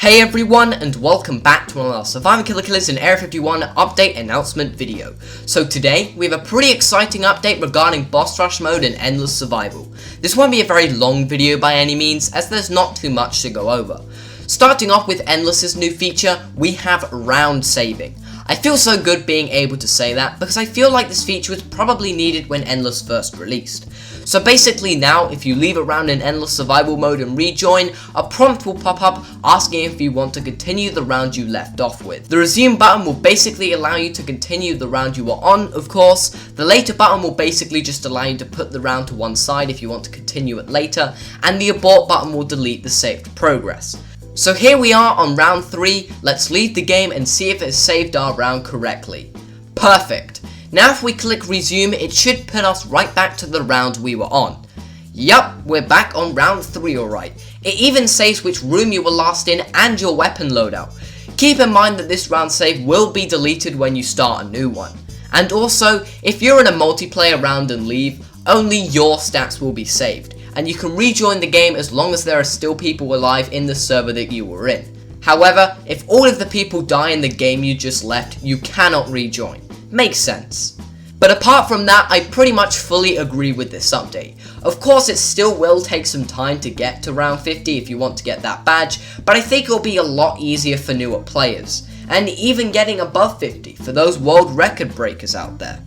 Hey everyone, and welcome back to another Survivor Killer Killers in Area 51 update announcement video. So today, we have a pretty exciting update regarding boss rush mode and endless survival. This won't be a very long video by any means, as there's not too much to go over. Starting off with Endless's new feature, we have round saving. I feel so good being able to say that, because I feel like this feature was probably needed when Endless first released. So basically now, if you leave a round in Endless Survival mode and rejoin, a prompt will pop up asking if you want to continue the round you left off with. The resume button will basically allow you to continue the round you were on, of course. The later button will basically just allow you to put the round to one side if you want to continue it later, and the abort button will delete the saved progress. So here we are on round 3, let's leave the game and see if it saved our round correctly. Perfect. Now if we click resume, it should put us right back to the round we were on. Yup, we're back on round 3 alright. It even saves which room you were last in and your weapon loadout. Keep in mind that this round save will be deleted when you start a new one. And also, if you're in a multiplayer round and leave, only your stats will be saved. And you can rejoin the game as long as there are still people alive in the server that you were in. However, if all of the people die in the game you just left, you cannot rejoin. Makes sense. But apart from that, I pretty much fully agree with this update. Of course, it still will take some time to get to round 50 if you want to get that badge, but I think it'll be a lot easier for newer players, and even getting above 50 for those world record breakers out there.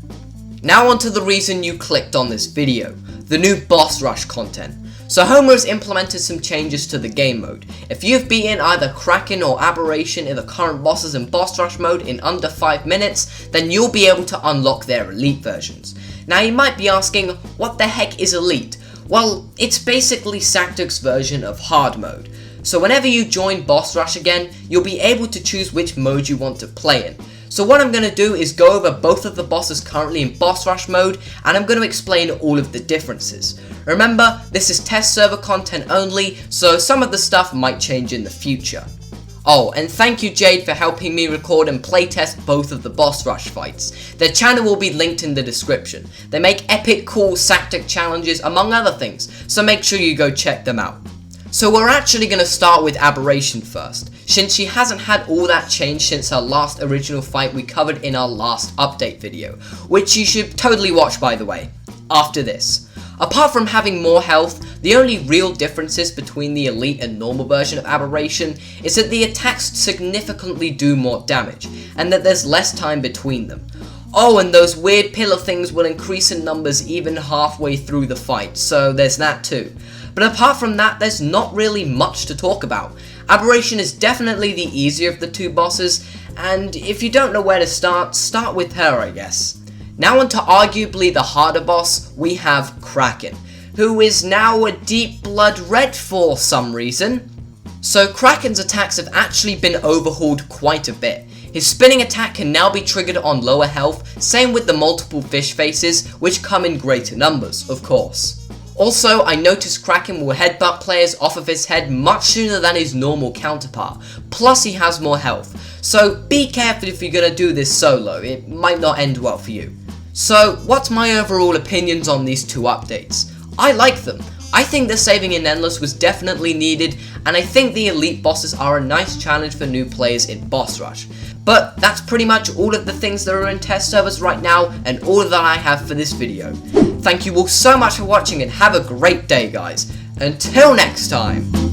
Now onto the reason you clicked on this video, the new boss rush content. So Homer has implemented some changes to the game mode. If you've beaten either Kraken or Aberration in the current bosses in boss rush mode in under 5 minutes, then you'll be able to unlock their elite versions. Now you might be asking, what the heck is elite? Well, it's basically Sactic's version of hard mode. So whenever you join boss rush again, you'll be able to choose which mode you want to play in. So what I'm going to do is go over both of the bosses currently in boss rush mode, and I'm going to explain all of the differences. Remember, this is test server content only, so some of the stuff might change in the future. Oh, and thank you Jade for helping me record and playtest both of the boss rush fights. Their channel will be linked in the description. They make epic cool Sactic challenges among other things, so make sure you go check them out. So we're actually going to start with Aberration first, since she hasn't had all that change since her last original fight we covered in our last update video, which you should totally watch by the way, after this. Apart from having more health, the only real differences between the elite and normal version of Aberration is that the attacks significantly do more damage, and that there's less time between them. Oh, and those weird pillar things will increase in numbers even halfway through the fight, so there's that too. But apart from that, there's not really much to talk about. Aberration is definitely the easier of the two bosses, and if you don't know where to start with her, I guess. Now onto arguably the harder boss, we have Kraken, who is now a deep blood red for some reason. So Kraken's attacks have actually been overhauled quite a bit. His spinning attack can now be triggered on lower health, same with the multiple fish faces, which come in greater numbers, of course. Also, I noticed Kraken will headbutt players off of his head much sooner than his normal counterpart, plus he has more health. So be careful if you're gonna do this solo, it might not end well for you. So what's my overall opinions on these two updates? I like them. I think the saving in Endless was definitely needed, and I think the elite bosses are a nice challenge for new players in boss rush. But that's pretty much all of the things that are in test servers right now, and all that I have for this video. Thank you all so much for watching and have a great day guys. Until next time.